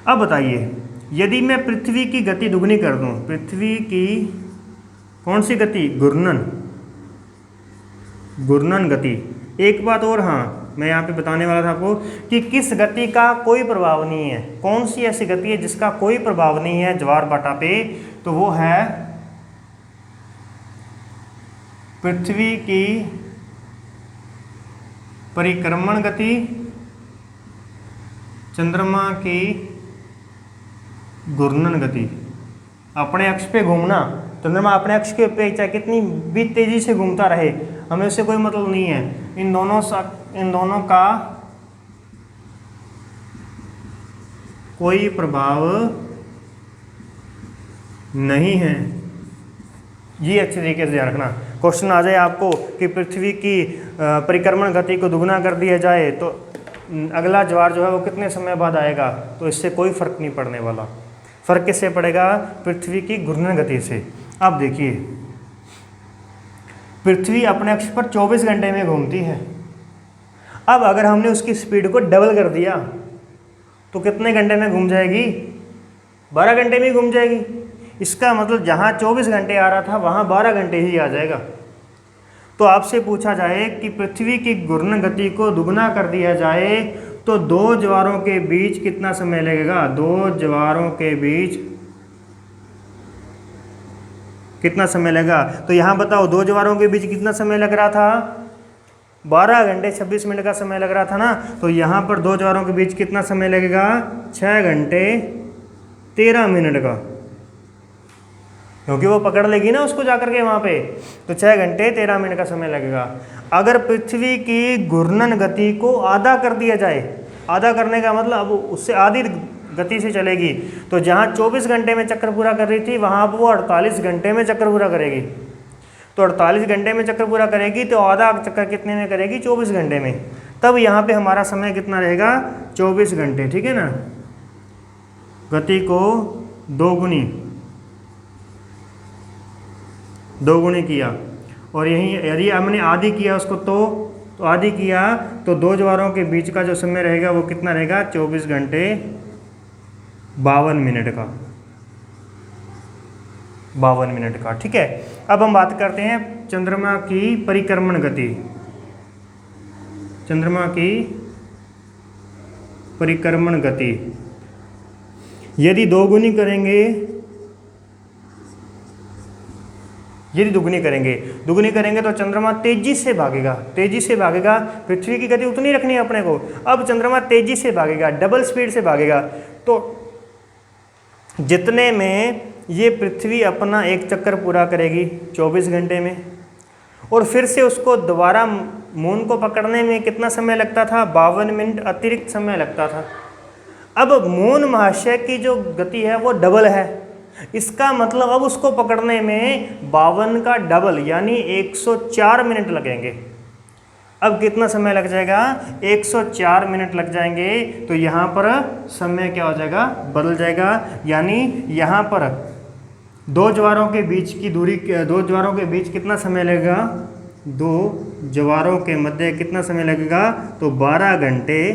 अब बताइए, यदि मैं पृथ्वी की गति दुगनी कर दूं, पृथ्वी की कौन सी गति? घूर्णन गति। एक बात और, हाँ मैं यहाँ पे बताने वाला था आपको कि किस गति का कोई प्रभाव नहीं है। कौन सी ऐसी गति है जिसका कोई प्रभाव नहीं है ज्वार भाटा पे? तो वो है पृथ्वी की परिक्रमण गति, चंद्रमा की घूर्णन गति। अपने अक्ष पे घूमना, चंद्रमा अपने अक्ष के पे चाहे कितनी भी तेजी से घूमता रहे, हमें उससे कोई मतलब नहीं है। इन दोनों का कोई प्रभाव नहीं है। ये अच्छे तरीके से ध्यान रखना। क्वेश्चन आ जाए आपको कि पृथ्वी की परिक्रमण गति को दुगना कर दिया जाए तो अगला ज्वार जो है वो कितने समय बाद आएगा? तो इससे कोई फर्क नहीं पड़ने वाला। फर्क किससे पड़ेगा? पृथ्वी की घूर्णन गति से। अब देखिए, पृथ्वी अपने अक्ष पर 24 घंटे में घूमती है। अब अगर हमने उसकी स्पीड को डबल कर दिया तो कितने घंटे में घूम जाएगी? 12 घंटे में घूम जाएगी। इसका मतलब जहाँ 24 घंटे आ रहा था वहाँ 12 घंटे ही आ जाएगा। तो आपसे पूछा जाए कि पृथ्वी की घूर्णन गति को दुगना कर दिया जाए तो दो ज्वारों के बीच कितना समय लगेगा? दो ज्वारों के बीच कितना समय लगेगा? तो यहाँ बताओ, दो ज्वारों के बीच कितना समय लग रहा था? 12 घंटे 26 मिनट का समय लग रहा था ना। तो यहाँ पर दो ज्वारों के बीच कितना समय लगेगा? 6 घंटे 13 मिनट का, क्योंकि वो पकड़ लेगी ना उसको जाकर के वहाँ पे। तो 6 घंटे 13 मिनट का समय लगेगा। अगर पृथ्वी की घूर्णन गति को आधा कर दिया जाए, आधा करने का मतलब अब उससे आधी गति से चलेगी, तो जहाँ 24 घंटे में चक्कर पूरा कर रही थी वहाँ अब वो 48 घंटे में चक्कर पूरा करेगी। तो 48 घंटे में चक्कर पूरा करेगी तो आधा चक्कर कितने में करेगी? 24 घंटे में। तब यहाँ पे हमारा समय कितना रहेगा? 24 घंटे। ठीक है ना। गति को दोगुनी किया, और यही यदि हमने आधी किया उसको तो आधी किया तो दो ज्वारों के बीच का जो समय रहेगा वो कितना रहेगा? 24 घंटे 52 मिनट का। 52 मिनट का। ठीक है। अब हम बात करते हैं चंद्रमा की परिक्रमण गति। चंद्रमा की परिक्रमण गति यदि दुगुनी करेंगे तो चंद्रमा तेजी से भागेगा। पृथ्वी की गति उतनी रखनी है अपने को। अब चंद्रमा तेजी से भागेगा, डबल स्पीड से भागेगा। तो जितने में ये पृथ्वी अपना एक चक्कर पूरा करेगी 24 घंटे में, और फिर से उसको दोबारा मून को पकड़ने में कितना समय लगता था? 52 मिनट अतिरिक्त समय लगता था। अब मून महाशय की जो गति है वो डबल है। इसका मतलब अब उसको पकड़ने में 52 का डबल यानी 104 मिनट लगेंगे। अब कितना समय लग जाएगा? 104 मिनट लग जाएंगे। तो यहाँ पर समय क्या हो जाएगा? बदल जाएगा। यानी यहाँ पर दो ज्वारों के बीच कितना समय लगेगा? दो ज्वारों के मध्य कितना समय लगेगा? तो 12 घंटे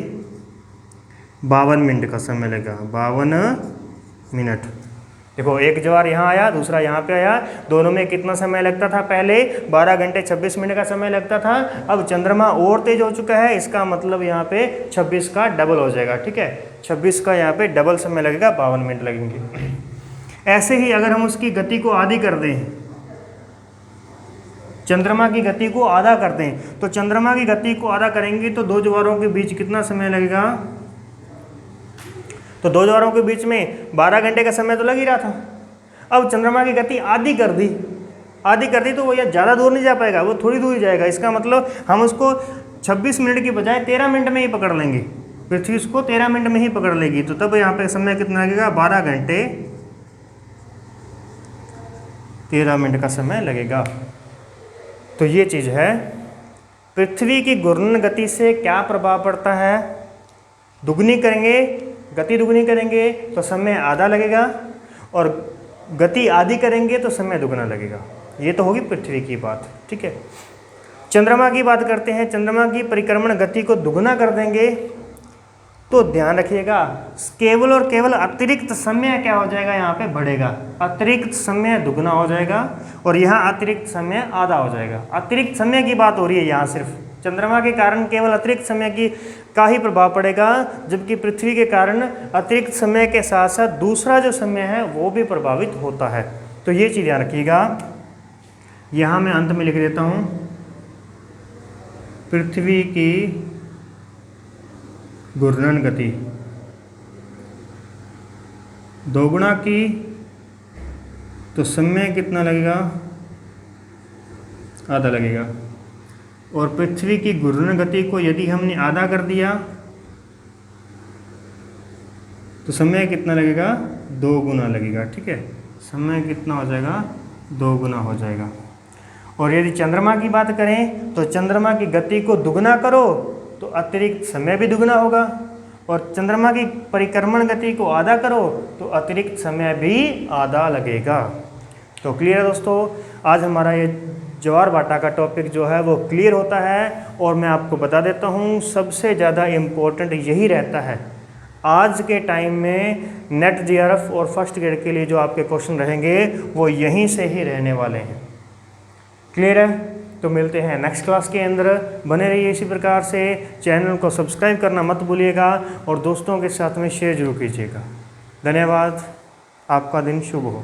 52 मिनट का समय लगेगा। 52 मिनट। देखो, एक ज्वार यहाँ आया, दूसरा यहाँ पे आया, दोनों में कितना समय लगता था? पहले 12 घंटे 26 मिनट का समय लगता था। अब चंद्रमा और तेज हो चुका है, इसका मतलब यहाँ पे 26 का डबल हो जाएगा। ठीक है, 26 का यहाँ पे डबल समय लगेगा, 52 मिनट लगेंगे। ऐसे ही अगर हम उसकी गति को आधी कर दें, चंद्रमा की गति को आधा कर दें, तो चंद्रमा की गति को आधा करेंगे तो दो ज्वारों के बीच कितना समय लगेगा? तो दो ज्वारों के बीच में 12 घंटे का समय तो लग ही रहा था। अब चंद्रमा की गति आधी कर दी आधी कर दी तो वो या ज़्यादा दूर नहीं जा पाएगा, वो थोड़ी दूर ही जाएगा। इसका मतलब हम उसको 26 मिनट की बजाय 13 मिनट में ही पकड़ लेंगे, पृथ्वी उसको 13 मिनट में ही पकड़ लेगी। तो तब यहाँ पे समय कितना लगेगा, 12 घंटे 13 मिनट का समय लगेगा। तो ये चीज़ है। पृथ्वी की घूर्णन गति से क्या प्रभाव पड़ता है, दुगनी करेंगे, गति दुगनी करेंगे तो समय आधा लगेगा, और गति आधी करेंगे तो समय दुगना लगेगा। ये तो होगी पृथ्वी की बात, ठीक है। चंद्रमा की बात करते हैं। चंद्रमा की परिक्रमण गति को दुगना कर देंगे तो ध्यान रखिएगा, केवल और केवल अतिरिक्त समय क्या हो जाएगा, यहाँ पे बढ़ेगा। अतिरिक्त समय दुगना हो जाएगा और यहाँ अतिरिक्त समय आधा हो जाएगा। अतिरिक्त समय की बात हो रही है यहाँ, सिर्फ चंद्रमा के कारण केवल अतिरिक्त समय का ही प्रभाव पड़ेगा, जबकि पृथ्वी के कारण अतिरिक्त समय के साथ साथ दूसरा जो समय है वो भी प्रभावित होता है। तो ये चीज़ ध्यान रखिएगा। यहाँ मैं अंत में लिख देता हूँ, पृथ्वी की घूर्णन गति दोगुना की तो समय कितना लगेगा, आधा लगेगा। और पृथ्वी की घूर्णन गति को यदि हमने आधा कर दिया तो समय कितना लगेगा, 2 गुना लगेगा, ठीक है। समय कितना हो जाएगा, 2 गुना हो जाएगा। और यदि चंद्रमा की बात करें तो चंद्रमा की गति को दुगना करो तो अतिरिक्त समय भी दुगना होगा, और चंद्रमा की परिक्रमण गति को आधा करो तो अतिरिक्त समय भी आधा लगेगा। तो क्लियर है दोस्तों, आज हमारा ये ज्वार भाटा का टॉपिक जो है वो क्लियर होता है। और मैं आपको बता देता हूँ, सबसे ज़्यादा इम्पोर्टेंट यही रहता है आज के टाइम में। नेट जीआरएफ और फर्स्ट ग्रेड के लिए जो आपके क्वेश्चन रहेंगे वो यहीं से ही रहने वाले हैं। क्लियर है? तो मिलते हैं नेक्स्ट क्लास के अंदर। बने रहिए इसी प्रकार से। चैनल को सब्सक्राइब करना मत भूलिएगा और दोस्तों के साथ में शेयर जरूर कीजिएगा। धन्यवाद। आपका दिन शुभ हो।